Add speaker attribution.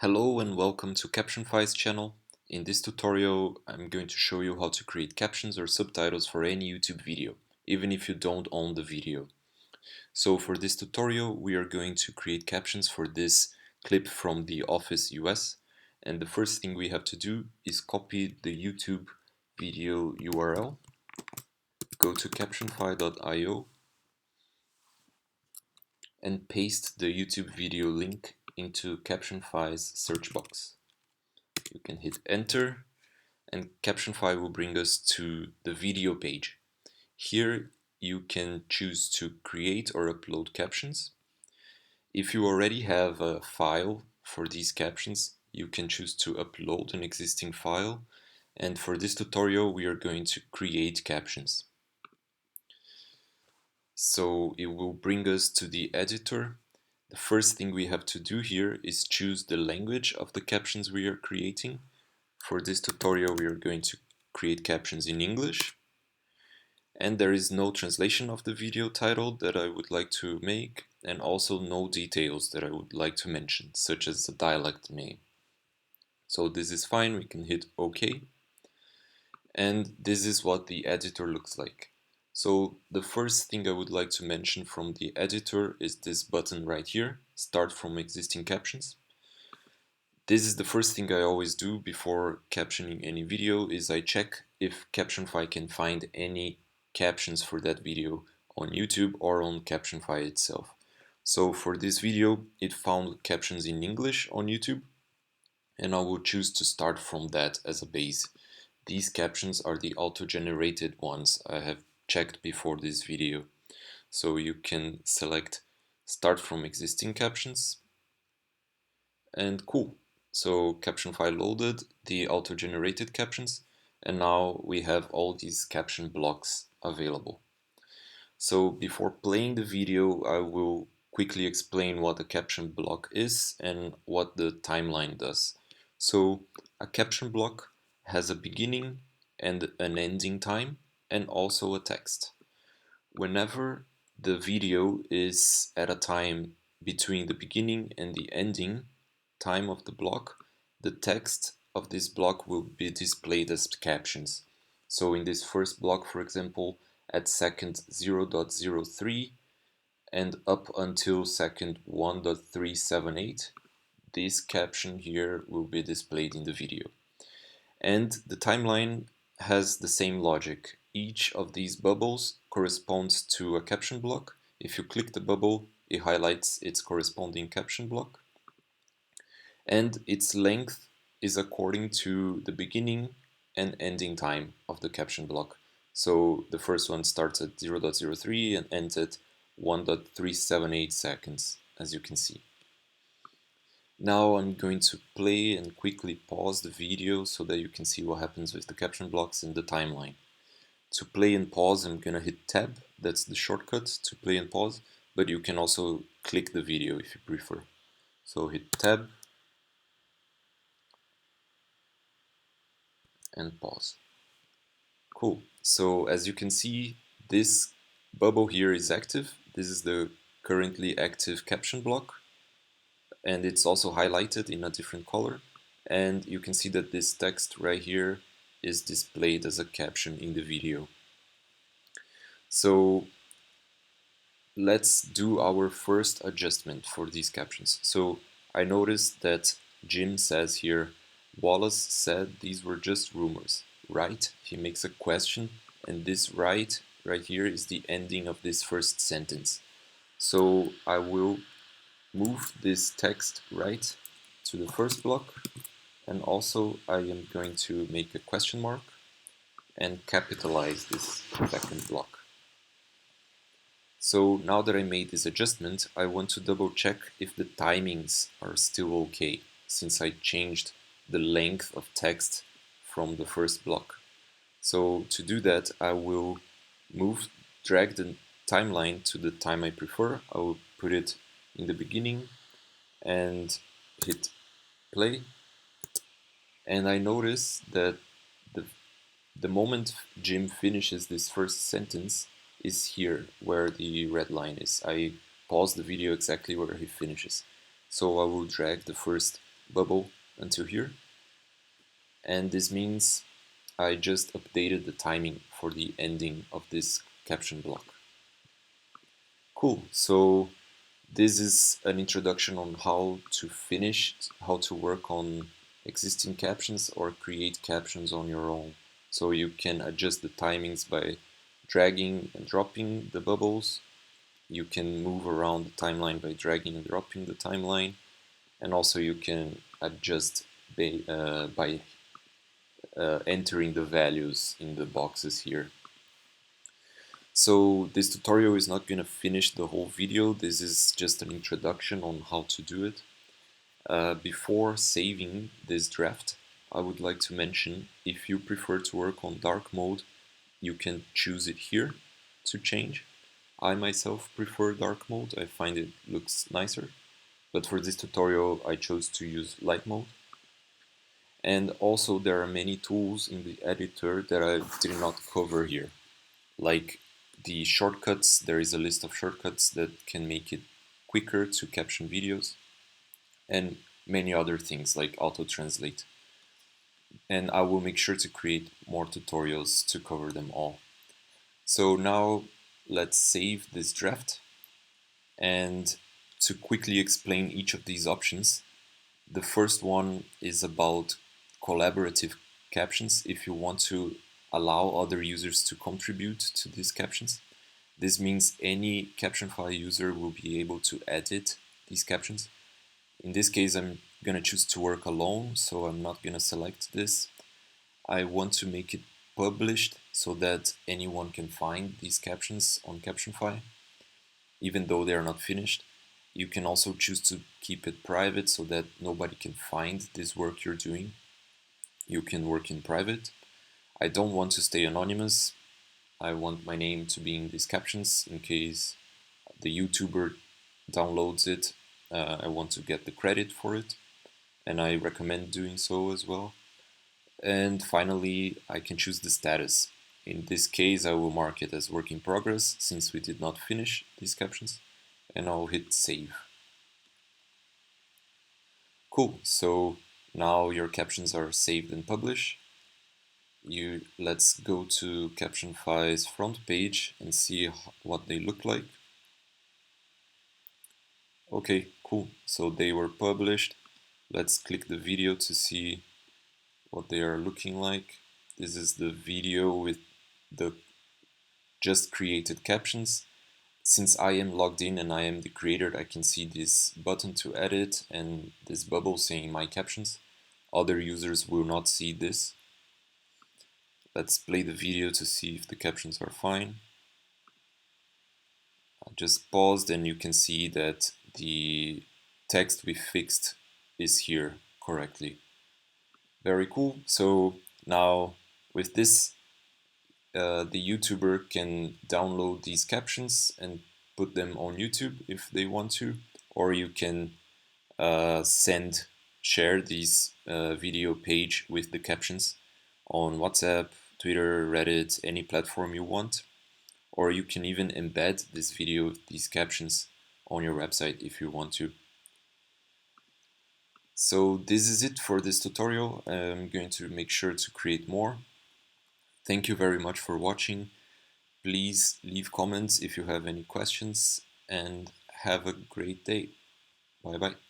Speaker 1: Hello and welcome to Captionfy's channel. In this tutorial, I'm going to show you how to create captions or subtitles for any YouTube video, even if you don't own the video. So for this tutorial, we are going to create captions for this clip from The Office US. And the first thing we have to do is copy the YouTube video URL, go to captionfy.io and paste the YouTube video link into Captionfy's search box. You can hit enter and Captionfy will bring us to the video page. Here you can choose to create or upload captions. If you already have a file for these captions, you can choose to upload an existing file, and for this tutorial we are going to create captions. So it will bring us to the editor. The first thing we have to do here is choose the language of the captions we are creating. For this tutorial we are going to create captions in English, and there is no translation of the video title that I would like to make, and also no details that I would like to mention, such as the dialect name. So this is fine, we can hit OK, and this is what the editor looks like. So the first thing I would like to mention from the editor is this button right here, Start from Existing Captions. This is the first thing I always do before captioning any video, is I check if Captionfy can find any captions for that video on YouTube or on Captionfy itself. So for this video, it found captions in English on YouTube, and I will choose to start from that as a base. These captions are the auto-generated ones I have checked before this video. So you can select Start from Existing Captions, and cool. So Captionfy loaded the auto-generated captions, and now we have all these caption blocks available. So before playing the video, I will quickly explain what a caption block is and what the timeline does. So a caption block has a beginning and an ending time, and also a text. Whenever the video is at a time between the beginning and the ending time of the block, the text of this block will be displayed as captions. So in this first block, for example, at second 0.03 and up until second 1.378, this caption here will be displayed in the video. And the timeline has the same logic. Each of these bubbles corresponds to a caption block. If you click the bubble, it highlights its corresponding caption block. And its length is according to the beginning and ending time of the caption block. So the first one starts at 0.03 and ends at 1.378 seconds, as you can see. Now I'm going to play and quickly pause the video so that you can see what happens with the caption blocks in the timeline. To play and pause, I'm going to hit tab, that's the shortcut to play and pause, but you can also click the video if you prefer. So hit tab and pause. Cool. So as you can see, this bubble here is active. This is the currently active caption block, and it's also highlighted in a different color. And you can see that this text right here is displayed as a caption in the video. So let's do our first adjustment for these captions. So I noticed that Jim says here, Wallace said these were just rumors, right? He makes a question, and this right here is the ending of this first sentence. So I will move this text right to the first block, and also I am going to make a question mark and capitalize this second block. So now that I made this adjustment, I want to double check if the timings are still okay, since I changed the length of text from the first block. So to do that, I will drag the timeline to the time I prefer. I will put it in the beginning and hit play. And I notice that the moment Jim finishes this first sentence is here where the red line is. I pause the video exactly where he finishes. So I will drag the first bubble until here. And this means I just updated the timing for the ending of this caption block. Cool, so this is an introduction on how to how to work on existing captions or create captions on your own. So you can adjust the timings by dragging and dropping the bubbles. You can move around the timeline by dragging and dropping the timeline. And also you can adjust by entering the values in the boxes here. So this tutorial is not going to finish the whole video. This is just an introduction on how to do it. Before saving this draft, I would like to mention, if you prefer to work on dark mode, you can choose it here to change. I myself prefer dark mode. I find it looks nicer. But for this tutorial, I chose to use light mode. And also there are many tools in the editor that I did not cover here. Like the shortcuts, there is a list of shortcuts that can make it quicker to caption videos, and many other things like auto-translate. And I will make sure to create more tutorials to cover them all. So now let's save this draft. And to quickly explain each of these options, the first one is about collaborative captions. If you want to allow other users to contribute to these captions, this means any Captionfy user will be able to edit these captions. In this case, I'm going to choose to work alone, so I'm not going to select this. I want to make it published so that anyone can find these captions on Captionfy, even though they are not finished. You can also choose to keep it private so that nobody can find this work you're doing. You can work in private. I don't want to stay anonymous. I want my name to be in these captions in case the YouTuber downloads it. I want to get the credit for it, and I recommend doing so as well. And finally, I can choose the status. In this case, I will mark it as work in progress since we did not finish these captions, and I'll hit save. Cool, so now your captions are saved and published. Let's go to Captionfy's front page and see what they look like. Okay, cool, so they were published. Let's click the video to see what they are looking like. This is the video with the just created captions. Since I am logged in and I am the creator, I can see this button to edit and this bubble saying my captions. Other users will not see this. Let's play the video to see if the captions are fine. I just paused and you can see that the text we fixed is here correctly. Very cool. So now with this, the YouTuber can download these captions and put them on YouTube if they want to, or you can share this video page with the captions on WhatsApp, Twitter, Reddit, any platform you want, or you can even embed this video with these captions on your website if you want to. So this is it for this tutorial. I'm going to make sure to create more. Thank you very much for watching. Please leave comments if you have any questions, and have a great day. Bye bye.